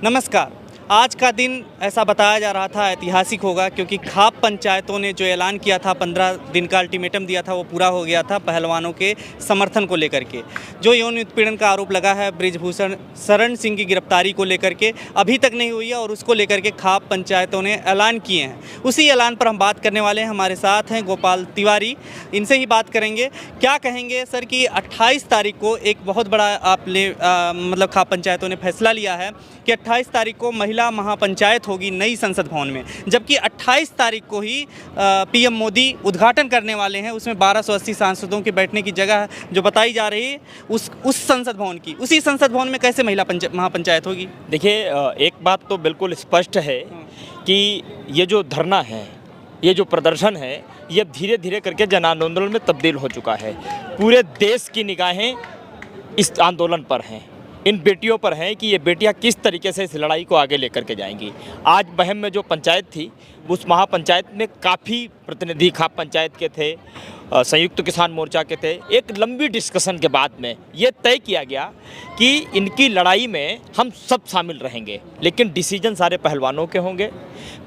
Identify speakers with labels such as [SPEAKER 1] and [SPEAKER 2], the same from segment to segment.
[SPEAKER 1] नमस्कार। आज का दिन ऐसा बताया जा रहा था ऐतिहासिक होगा, क्योंकि खाप पंचायतों ने जो ऐलान किया था, 15 दिन का अल्टीमेटम दिया था, वो पूरा हो गया था पहलवानों के समर्थन को लेकर के। जो यौन उत्पीड़न का आरोप लगा है बृजभूषण शरण सिंह की गिरफ्तारी को लेकर के, अभी तक नहीं हुई है और उसको लेकर के खाप पंचायतों ने ऐलान किए हैं। उसी ऐलान पर हम बात करने वाले हैं। हमारे साथ हैं गोपाल तिवारी, इनसे ही बात करेंगे। क्या कहेंगे सर कि 28 तारीख को एक बहुत बड़ा मतलब खाप पंचायतों ने फैसला लिया है कि 28 तारीख को महिला महापंचायत होगी नई संसद भवन में, जबकि 28 तारीख को ही पीएम मोदी उद्घाटन करने वाले हैं। उसमें 1280 सांसदों के बैठने की जगह जो बताई जा रही है उस संसद भवन की, उसी संसद भवन में कैसे महिला महापंचायत होगी?
[SPEAKER 2] देखिए, एक बात तो बिल्कुल स्पष्ट है कि ये जो धरना है, ये जो प्रदर्शन है, ये धीरे धीरे करके जन आंदोलन में तब्दील हो चुका है। पूरे देश की निगाहें इस आंदोलन पर हैं, इन बेटियों पर हैं कि ये बेटियां किस तरीके से इस लड़ाई को आगे लेकर के जाएंगी। आज बहम में जो पंचायत थी, उस महापंचायत में काफ़ी प्रतिनिधि खाप पंचायत के थे, संयुक्त किसान मोर्चा के थे। एक लंबी डिस्कशन के बाद में ये तय किया गया कि इनकी लड़ाई में हम सब शामिल रहेंगे, लेकिन डिसीजन सारे पहलवानों के होंगे,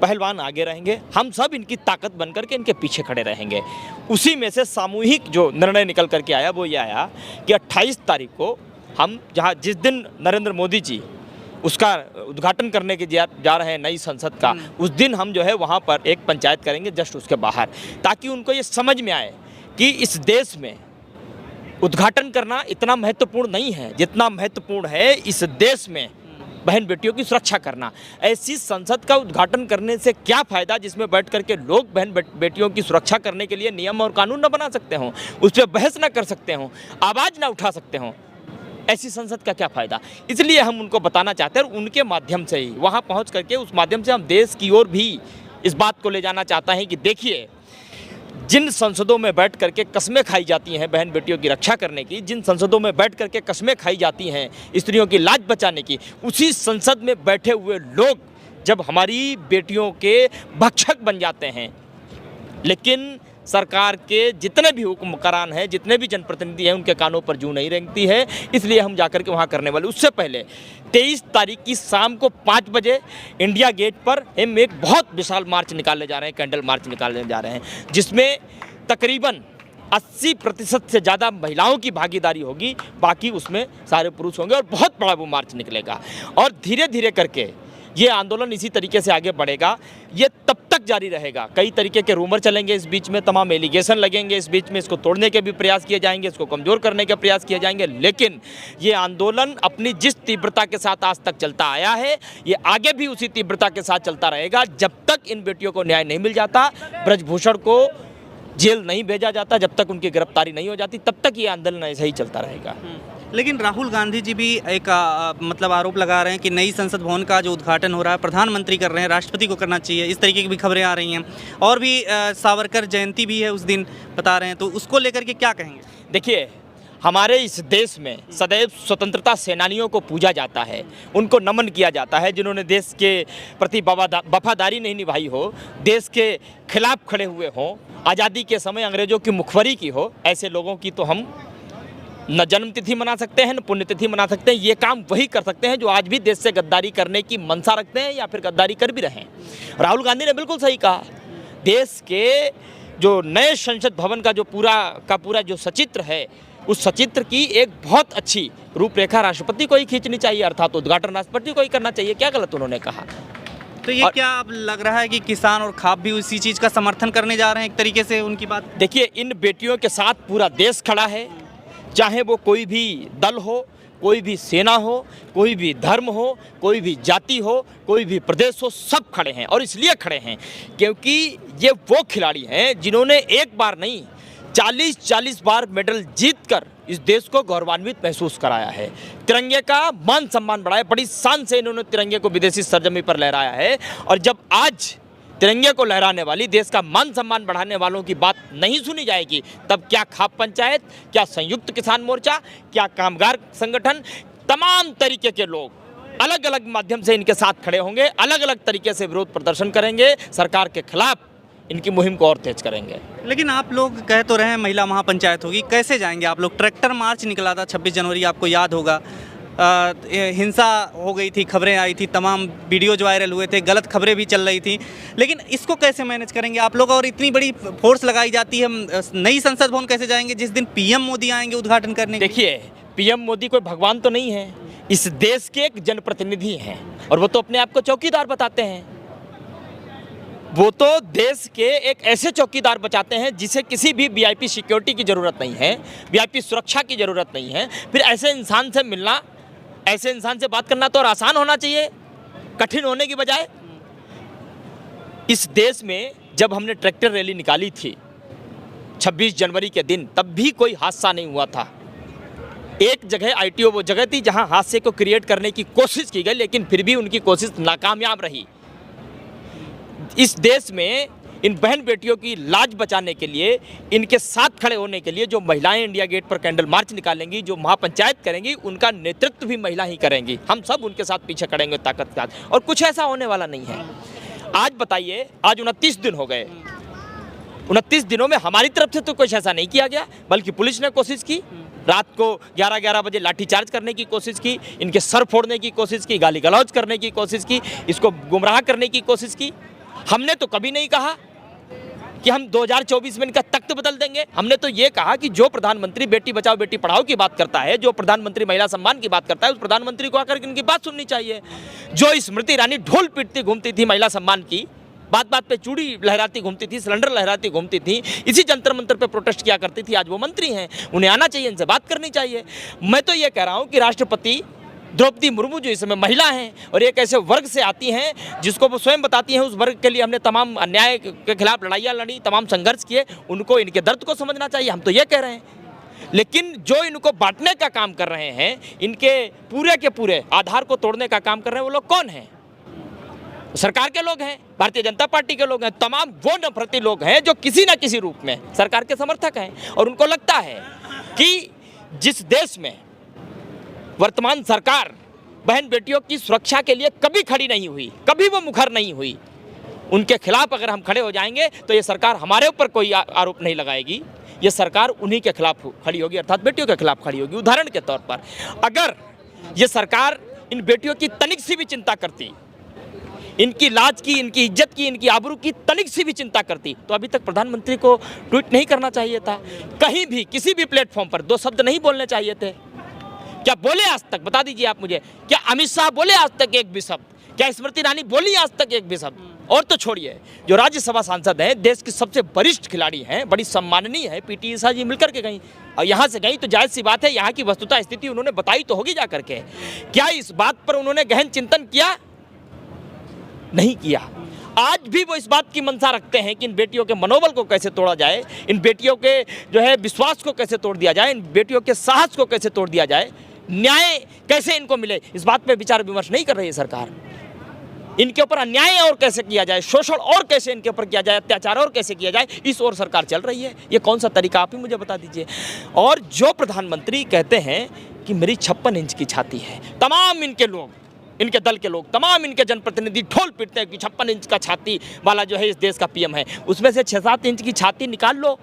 [SPEAKER 2] पहलवान आगे रहेंगे, हम सब इनकी ताकत बनकर के इनके पीछे खड़े रहेंगे। उसी में से सामूहिक जो निर्णय निकल करके आया वो ये आया कि 28 तारीख को हम जिस दिन नरेंद्र मोदी जी उसका उद्घाटन करने के जा रहे हैं नई संसद का, उस दिन हम जो है वहाँ पर एक पंचायत करेंगे जस्ट उसके बाहर, ताकि उनको ये समझ में आए कि इस देश में उद्घाटन करना इतना महत्वपूर्ण नहीं है जितना महत्वपूर्ण है इस देश में बहन बेटियों की सुरक्षा करना। ऐसी संसद का उद्घाटन करने से क्या फ़ायदा जिसमें बैठ करके लोग बहन बेटियों की सुरक्षा करने के लिए नियम और कानून न बना सकते हों, उस पर बहस न कर सकते हों, आवाज़ न उठा सकते हों। ऐसी संसद का क्या फ़ायदा? इसलिए हम उनको बताना चाहते हैं और उनके माध्यम से ही वहाँ पहुँच करके उस माध्यम से हम देश की ओर भी इस बात को ले जाना चाहता है कि देखिए, जिन संसदों में बैठ करके कस्में खाई जाती हैं बहन बेटियों की रक्षा करने की, जिन संसदों में बैठ करके कस्में खाई जाती हैं स्त्रियों की लाज बचाने की, उसी संसद में बैठे हुए लोग जब हमारी बेटियों के भक्षक बन जाते हैं, लेकिन सरकार के जितने भी हुक्मरान हैं, जितने भी जनप्रतिनिधि हैं, उनके कानों पर जूं नहीं रेंगती है। इसलिए हम जाकर के वहाँ करने वाले। उससे पहले 23 तारीख की शाम को 5 बजे इंडिया गेट पर हम एक बहुत विशाल मार्च निकालने जा रहे हैं, कैंडल मार्च निकालने जा रहे हैं, जिसमें तकरीबन 80% से ज़्यादा महिलाओं की भागीदारी होगी, बाकी उसमें सारे पुरुष होंगे और बहुत बड़ा वो मार्च निकलेगा। और धीरे धीरे करके ये आंदोलन इसी तरीके से आगे बढ़ेगा, ये तब तक जारी रहेगा। कई तरीके के रूमर चलेंगे इस बीच में, तमाम एलिगेशन लगेंगे इस बीच में, इसको तोड़ने के भी प्रयास किए जाएंगे, इसको कमज़ोर करने के प्रयास किए जाएंगे, लेकिन ये आंदोलन अपनी जिस तीव्रता के साथ आज तक चलता आया है, ये आगे भी उसी तीव्रता के साथ चलता रहेगा। जब तक इन बेटियों को न्याय नहीं मिल जाता, बृजभूषण को जेल नहीं भेजा जाता, जब तक उनकी गिरफ्तारी नहीं हो जाती, तब तक ये आंदोलन ऐसा ही चलता रहेगा।
[SPEAKER 1] लेकिन राहुल गांधी जी भी एक मतलब आरोप लगा रहे हैं कि नई संसद भवन का जो उद्घाटन हो रहा है प्रधानमंत्री कर रहे हैं, राष्ट्रपति को करना चाहिए, इस तरीके की भी खबरें आ रही हैं। और भी सावरकर जयंती भी है उस दिन, बता रहे हैं, तो उसको लेकर के क्या कहेंगे?
[SPEAKER 2] देखिए, हमारे इस देश में सदैव स्वतंत्रता सेनानियों को पूजा जाता है, उनको नमन किया जाता है, जिन्होंने देश के प्रति वफादारी नहीं निभाई हो, देश के खिलाफ खड़े हुए हों, आज़ादी के समय अंग्रेजों की मुखबरी की हो। ऐसे लोगों की तो हम न जन्मतिथि मना सकते हैं, न पुण्यतिथि मना सकते हैं। ये काम वही कर सकते हैं जो आज भी देश से गद्दारी करने की मंशा रखते हैं या फिर गद्दारी कर भी रहे हैं। राहुल गांधी ने बिल्कुल सही कहा, देश के जो नए संसद भवन का जो पूरा जो सचित्र है, उस सचित्र की एक बहुत अच्छी रूपरेखा राष्ट्रपति को ही खींचनी चाहिए, अर्थात उद्घाटन राष्ट्रपति को ही करना चाहिए। क्या गलत उन्होंने कहा?
[SPEAKER 1] तो ये क्या अब लग रहा है कि किसान और खाप भी उसी चीज़ का समर्थन करने जा रहे हैं एक तरीके से उनकी बात?
[SPEAKER 2] देखिए, इन बेटियों के साथ पूरा देश खड़ा है, चाहे वो कोई भी दल हो, कोई भी सेना हो, कोई भी धर्म हो, कोई भी जाति हो, कोई भी प्रदेश हो, सब खड़े हैं। और इसलिए खड़े हैं क्योंकि ये वो खिलाड़ी हैं जिन्होंने एक बार नहीं 40 बार मेडल जीतकर इस देश को गौरवान्वित महसूस कराया है, तिरंगे का मान सम्मान बढ़ाया, बड़ी शान से इन्होंने तिरंगे को विदेशी सरजमी पर लहराया है। और जब आज तिरंगे को लहराने वाली, देश का मान सम्मान बढ़ाने वालों की बात नहीं सुनी जाएगी, तब क्या खाप पंचायत, क्या संयुक्त किसान मोर्चा, क्या कामगार संगठन, तमाम तरीके के लोग अलग अलग माध्यम से इनके साथ खड़े होंगे, अलग अलग तरीके से विरोध प्रदर्शन करेंगे, सरकार के खिलाफ इनकी मुहिम को और तेज करेंगे।
[SPEAKER 1] लेकिन आप लोग कह तो रहे हैं महिला महापंचायत होगी, कैसे जाएंगे आप लोग? ट्रैक्टर मार्च निकला था 26 जनवरी, आपको याद होगा, हिंसा हो गई थी, खबरें आई थी, तमाम वीडियो जो वायरल हुए थे, गलत खबरें भी चल रही थी, लेकिन इसको कैसे मैनेज करेंगे आप लोग? और इतनी बड़ी फोर्स लगाई जाती है, नई संसद भवन कैसे जाएंगे जिस दिन पीएम मोदी आएंगे उद्घाटन करने?
[SPEAKER 2] देखिए, पीएम मोदी कोई भगवान तो नहीं है, इस देश के एक जनप्रतिनिधि हैं और वो तो अपने आप को चौकीदार बताते हैं। वो तो देश के एक ऐसे चौकीदार बचाते हैं जिसे किसी भी वीआईपी सिक्योरिटी की ज़रूरत नहीं है, वीआईपी सुरक्षा की ज़रूरत नहीं है। फिर ऐसे इंसान से मिलना, ऐसे इंसान से बात करना तो और आसान होना चाहिए, कठिन होने की बजाय। इस देश में जब हमने ट्रैक्टर रैली निकाली थी 26 जनवरी के दिन, तब भी कोई हादसा नहीं हुआ था। एक जगह आईटीओ वो जगह थी जहां हादसे को क्रिएट करने की कोशिश की गई, लेकिन फिर भी उनकी कोशिश नाकामयाब रही। इस देश में इन बहन बेटियों की लाज बचाने के लिए, इनके साथ खड़े होने के लिए जो महिलाएं इंडिया गेट पर कैंडल मार्च निकालेंगी, जो महापंचायत करेंगी, उनका नेतृत्व भी महिला ही करेंगी। हम सब उनके साथ पीछे खड़ेंगे ताकत के साथ, और कुछ ऐसा होने वाला नहीं है। आज बताइए, आज 29 दिन हो गए, 29 दिनों में हमारी तरफ से तो कुछ ऐसा नहीं किया गया, बल्कि पुलिस ने कोशिश की, रात को 11-11 बजे लाठीचार्ज करने की कोशिश की, इनके सर फोड़ने की कोशिश की, गाली गलौज करने की कोशिश की, इसको गुमराह करने की कोशिश की। हमने तो कभी नहीं कहा कि हम 2024 में इनका तख्त बदल देंगे। हमने तो ये कहा कि जो प्रधानमंत्री बेटी बचाओ बेटी पढ़ाओ की बात करता है, जो प्रधानमंत्री महिला सम्मान की बात करता है, उस प्रधानमंत्री को आकर इनकी बात सुननी चाहिए। जो स्मृति ईरानी ढोल पीटती घूमती थी महिला सम्मान की, बात बात पे चूड़ी लहराती घूमती थी, सिलेंडर लहराती घूमती थी, इसी जंतर मंतर पे प्रोटेस्ट किया करती थी, आज वो मंत्री हैं, उन्हें आना चाहिए, इनसे बात करनी चाहिए। मैं तो ये कह रहा हूँ कि राष्ट्रपति द्रौपदी मुर्मू जो इस समय महिला हैं और एक ऐसे वर्ग से आती हैं जिसको वो स्वयं बताती हैं, उस वर्ग के लिए हमने तमाम अन्याय के खिलाफ लड़ाइयाँ लड़ी, तमाम संघर्ष किए, उनको इनके दर्द को समझना चाहिए। हम तो ये कह रहे हैं, लेकिन जो इनको बांटने का काम कर रहे हैं, इनके पूरे के पूरे आधार को तोड़ने का काम कर रहे हैं, वो लोग कौन हैं? सरकार के लोग हैं, भारतीय जनता पार्टी के लोग हैं, तमाम वो नफरती लोग हैं जो किसी न किसी रूप में सरकार के समर्थक हैं। और उनको लगता है कि जिस देश में वर्तमान सरकार बहन बेटियों की सुरक्षा के लिए कभी खड़ी नहीं हुई, कभी वो मुखर नहीं हुई, उनके खिलाफ अगर हम खड़े हो जाएंगे तो ये सरकार हमारे ऊपर कोई आरोप नहीं लगाएगी, ये सरकार उन्हीं के खिलाफ खड़ी होगी, अर्थात बेटियों के खिलाफ खड़ी होगी। उदाहरण के तौर पर, अगर ये सरकार इन बेटियों की तनिक सी भी चिंता करती, इनकी लाज की, इनकी इज्जत की, इनकी आबरू की तनिक सी भी चिंता करती, तो अभी तक प्रधानमंत्री को ट्वीट नहीं करना चाहिए था। कहीं भी किसी भी प्लेटफॉर्म पर 2 शब्द नहीं बोलने चाहिए थे। क्या बोले आज तक? बता दीजिए आप मुझे। क्या अमित शाह बोले आज तक एक भी शब्द? क्या स्मृति ईरानी बोली आज तक एक भी शब्द? और तो छोड़िए, जो राज्यसभा सांसद हैं, देश की सबसे वरिष्ठ खिलाड़ी हैं, बड़ी सम्माननीय है, पीटी ऊषा जी मिलकर के गई, और यहाँ से गई तो जायज़ सी बात है, यहाँ की वस्तुतः स्थिति उन्होंने बताई तो होगी जा करके। क्या इस बात पर उन्होंने गहन चिंतन किया? नहीं किया। आज भी वो इस बात की मंशा रखते हैं कि इन बेटियों के मनोबल को कैसे तोड़ा जाए, इन बेटियों के जो है विश्वास को कैसे तोड़ दिया जाए, इन बेटियों के साहस को कैसे तोड़ दिया जाए, न्याय कैसे इनको मिले, इस बात पे विचार विमर्श नहीं कर रही है सरकार। इनके ऊपर अन्याय और कैसे किया जाए, शोषण और कैसे इनके ऊपर किया जाए, अत्याचार और कैसे किया जाए, इस ओर सरकार चल रही है। ये कौन सा तरीका, आप ही मुझे बता दीजिए। और जो प्रधानमंत्री कहते हैं कि मेरी 56 इंच की छाती है, तमाम इनके लोग, इनके दल के लोग, तमाम इनके जनप्रतिनिधि ढोल पीटते हैं कि 56 इंच का छाती वाला जो है इस देश का पीएम है। उसमें से 6-7 इंच की छाती निकाल लो,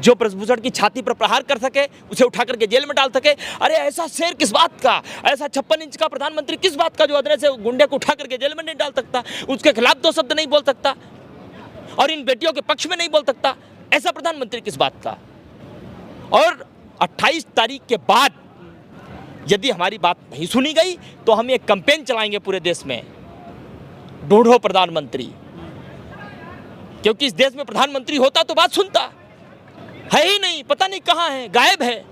[SPEAKER 2] जो ब्रजभूषण की छाती पर प्रहार कर सके, उसे उठा करके जेल में डाल सके। अरे ऐसा शेर किस बात का, ऐसा 56 इंच का प्रधानमंत्री किस बात का, जो अदने से गुंडे को उठा करके जेल में नहीं डाल सकता, उसके खिलाफ 2 शब्द नहीं बोल सकता और इन बेटियों के पक्ष में नहीं बोल सकता? ऐसा प्रधानमंत्री किस बात का? और 28 तारीख के बाद यदि हमारी बात नहीं सुनी गई तो हम एक कैंपेन चलाएंगे पूरे देश में, ढूंढो प्रधानमंत्री। क्योंकि इस देश में प्रधानमंत्री होता तो बात सुनता, है ही नहीं, पता नहीं कहाँ है, गायब है।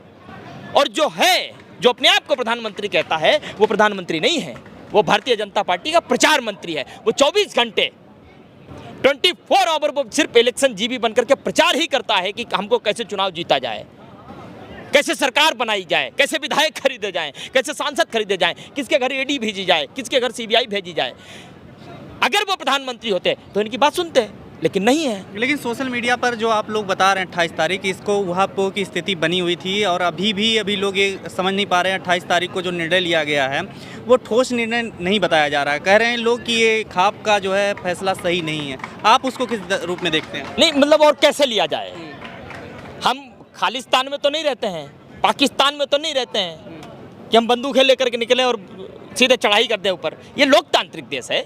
[SPEAKER 2] और जो है, जो अपने आप को प्रधानमंत्री कहता है, वो प्रधानमंत्री नहीं है, वो भारतीय जनता पार्टी का प्रचार मंत्री है। वो 24 घंटे 24 आवर वो सिर्फ इलेक्शन जीबी बनकर के प्रचार ही करता है कि हमको कैसे चुनाव जीता जाए, कैसे सरकार बनाई जाए, कैसे विधायक खरीदे जाएं, कैसे सांसद खरीदे जाएं, किसके घर ईडी भेजी जाए, किसके घर सीबीआई भेजी जाए। अगर वो प्रधानमंत्री होते तो इनकी बात सुनते, लेकिन नहीं है।
[SPEAKER 1] लेकिन सोशल मीडिया पर जो आप लोग बता रहे हैं 28 तारीख इसको वहाँ की स्थिति बनी हुई थी, और अभी लोग ये समझ नहीं पा रहे हैं 28 तारीख को जो निर्णय लिया गया है वो ठोस निर्णय नहीं बताया जा रहा है। कह रहे हैं लोग कि ये खाप का जो है फैसला सही नहीं है। आप उसको किस रूप में देखते हैं?
[SPEAKER 2] नहीं, मतलब और कैसे लिया जाए? हम खालिस्तान में तो नहीं रहते हैं, पाकिस्तान में तो नहीं रहते हैं, कि हम बंदूकें लेकर के निकले और सीधे चढ़ाई कर दें ऊपर। ये लोकतांत्रिक देश है।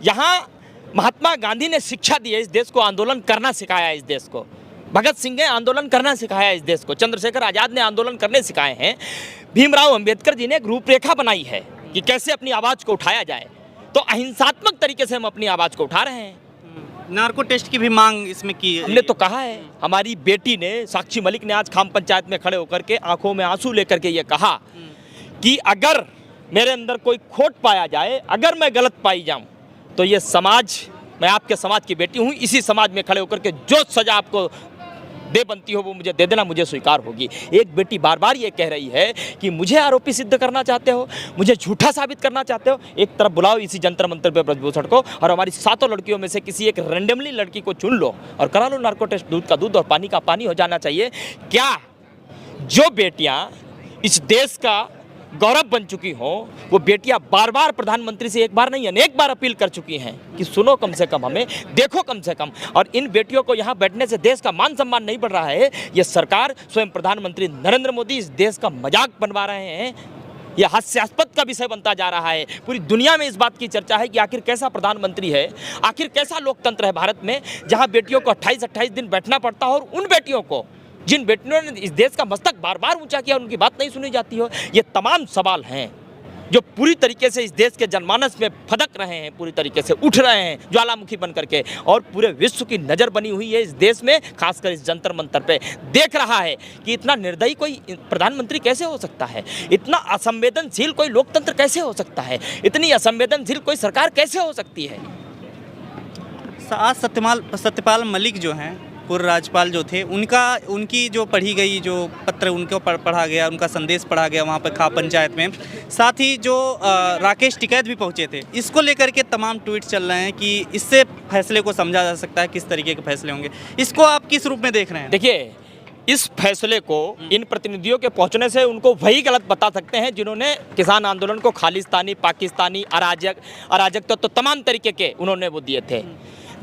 [SPEAKER 2] यहाँ महात्मा गांधी ने शिक्षा दी है, इस देश को आंदोलन करना सिखाया है। इस देश को भगत सिंह ने आंदोलन करना सिखाया है। इस देश को चंद्रशेखर आज़ाद ने आंदोलन करने सिखाए हैं। भीमराव अंबेडकर जी ने एक रूपरेखा बनाई है कि कैसे अपनी आवाज़ को उठाया जाए। तो अहिंसात्मक तरीके से हम अपनी आवाज़ को उठा रहे हैं।
[SPEAKER 1] नार्को टेस्ट की भी मांग इसमें की है।
[SPEAKER 2] हमने तो कहा है, हमारी बेटी ने, साक्षी मलिक ने आज खाम पंचायत में खड़े होकर के आंखों में आंसू लेकर के ये कहा कि अगर मेरे अंदर कोई खोट पाया जाए, अगर मैं गलत पाई जाऊं, तो ये समाज, मैं आपके समाज की बेटी हूं, इसी समाज में खड़े होकर के जो सजा आपको दे बनती हो वो मुझे दे देना, मुझे स्वीकार होगी। एक बेटी बार बार ये कह रही है कि मुझे आरोपी सिद्ध करना चाहते हो, मुझे झूठा साबित करना चाहते हो, एक तरफ बुलाओ इसी जंतर मंतर पे ब्रजभूषण को और हमारी 7 लड़कियों में से किसी एक रैंडमली लड़की को चुन लो और करा लो नार्को टेस्ट। दूध का दूध और पानी का पानी हो जाना चाहिए। क्या जो बेटियां इस देश का गौरव बन चुकी हों, वो बेटियां बार बार प्रधानमंत्री से एक बार नहीं अनेक बार अपील कर चुकी हैं कि सुनो कम से कम हमें, देखो कम से कम। और इन बेटियों को यहाँ बैठने से देश का मान सम्मान नहीं बढ़ रहा है। ये सरकार, स्वयं प्रधानमंत्री नरेंद्र मोदी इस देश का मजाक बनवा रहे हैं। यह हास्यास्पद का विषय बनता जा रहा है। पूरी दुनिया में इस बात की चर्चा है कि आखिर कैसा प्रधानमंत्री है, आखिर कैसा लोकतंत्र है भारत में, जहाँ बेटियों को 28-28 दिन बैठना पड़ता हो और उन बेटियों को, जिन बेटियों ने इस देश का मस्तक बार बार ऊंचा किया, उनकी बात नहीं सुनी जाती हो। ये तमाम सवाल हैं जो पूरी तरीके से इस देश के जनमानस में फदक रहे हैं, पूरी तरीके से उठ रहे हैं ज्वालामुखी बन करके। और पूरे विश्व की नज़र बनी हुई है इस देश में, खासकर इस जंतर मंतर पे। देख रहा है कि इतना निर्दयी कोई प्रधानमंत्री कैसे हो सकता है, इतना असंवेदनशील कोई लोकतंत्र कैसे हो सकता है, इतनी असंवेदनशील कोई सरकार कैसे हो सकती है।
[SPEAKER 1] आज सत्यपाल मलिक जो हैं, पूर्व राज्यपाल जो थे, उनकी जो पढ़ी गई, जो पत्र उनको पढ़ा गया, उनका संदेश पढ़ा गया वहाँ पर खाप पंचायत में। साथ ही जो राकेश टिकैत भी पहुँचे थे, इसको लेकर के तमाम ट्वीट चल रहे हैं कि इससे फैसले को समझा जा सकता है, किस तरीके के फैसले होंगे। इसको आप किस रूप में देख रहे हैं?
[SPEAKER 2] देखिए, इस फैसले को इन प्रतिनिधियों के पहुंचने से उनको वही गलत बता सकते हैं जिन्होंने किसान आंदोलन को खालिस्तानी, पाकिस्तानी, अराजक तो तमाम तरीके के उन्होंने वो दिए थे।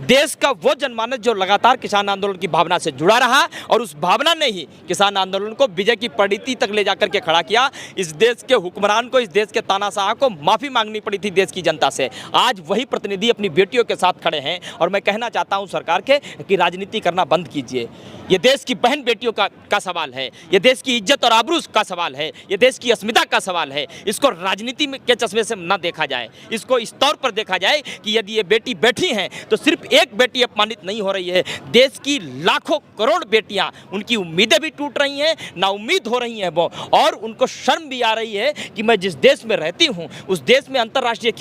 [SPEAKER 2] देश का वो जनमानस जो लगातार किसान आंदोलन की भावना से जुड़ा रहा और उस भावना ने ही किसान आंदोलन को विजय की परिणति तक ले जाकर के खड़ा किया। इस देश के हुक्मरान को, इस देश के तानाशाह को माफ़ी मांगनी पड़ी थी देश की जनता से। आज वही प्रतिनिधि अपनी बेटियों के साथ खड़े हैं और मैं कहना चाहता हूं सरकार के कि राजनीति करना बंद कीजिए। ये देश की बहन बेटियों का सवाल है, ये देश की इज्जत और आबरू का सवाल है, ये देश की अस्मिता का सवाल है। इसको राजनीति के चश्मे से ना देखा जाए, इसको इस तौर पर देखा जाए कि यदि ये बेटी बैठी हैं तो सिर्फ एक बेटी अपमानित नहीं हो रही है, देश की लाखों करोड़ बेटियां, उनकी उम्मीदें भी टूट रही हैं, नाउम्मीद हो रही हैं वो, और उनको शर्म भी आ रही है कि मैं जिस देश में रहती हूं उस देश में अंतर्राष्ट्रीय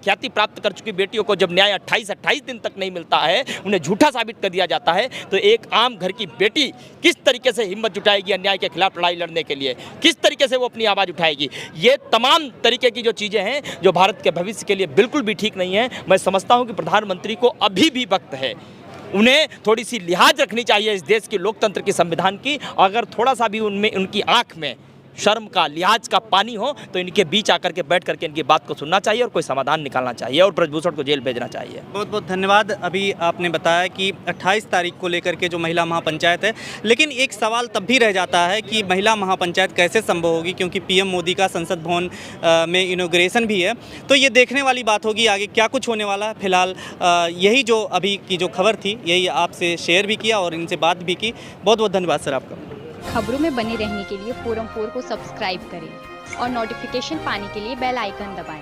[SPEAKER 2] ख्याति प्राप्त कर चुकी बेटियों को जब न्याय 28 दिन तक नहीं मिलता है, उन्हें झूठा साबित कर दिया जाता है, तो एक आम घर की बेटी किस तरीके से हिम्मत जुटाएगी अन्याय के खिलाफ लड़ाई लड़ने के लिए, किस तरीके से वो अपनी आवाज़ उठाएगी। ये तमाम तरीके की जो चीज़ें हैं जो भारत के भविष्य के लिए बिल्कुल भी ठीक नहीं है। मैं समझता हूँ कि प्रधानमंत्री को अभी भी वक्त है, उन्हें थोड़ी सी लिहाज रखनी चाहिए इस देश की लोकतंत्र की, संविधान की। अगर थोड़ा सा भी उनमें, उनकी आँख में शर्म का, लिहाज का पानी हो तो इनके बीच आकर के बैठ करके इनकी बात को सुनना चाहिए और कोई समाधान निकालना चाहिए और ब्रजभूषण को जेल भेजना चाहिए।
[SPEAKER 1] बहुत बहुत धन्यवाद। अभी आपने बताया कि 28 तारीख को लेकर के जो महिला महापंचायत है, लेकिन एक सवाल तब भी रह जाता है कि महिला महापंचायत कैसे संभव होगी, क्योंकि पीएम मोदी का संसद भवन में इनॉग्रेशन भी है। तो ये देखने वाली बात होगी आगे क्या कुछ होने वाला है। फिलहाल यही जो अभी की जो खबर थी, यही आपसे शेयर भी किया और इनसे बात भी की। बहुत बहुत धन्यवाद सर आपका।
[SPEAKER 3] खबरों में बने रहने के लिए फोरम 4 को सब्सक्राइब करें और नोटिफिकेशन पाने के लिए बेल आइकन दबाएं।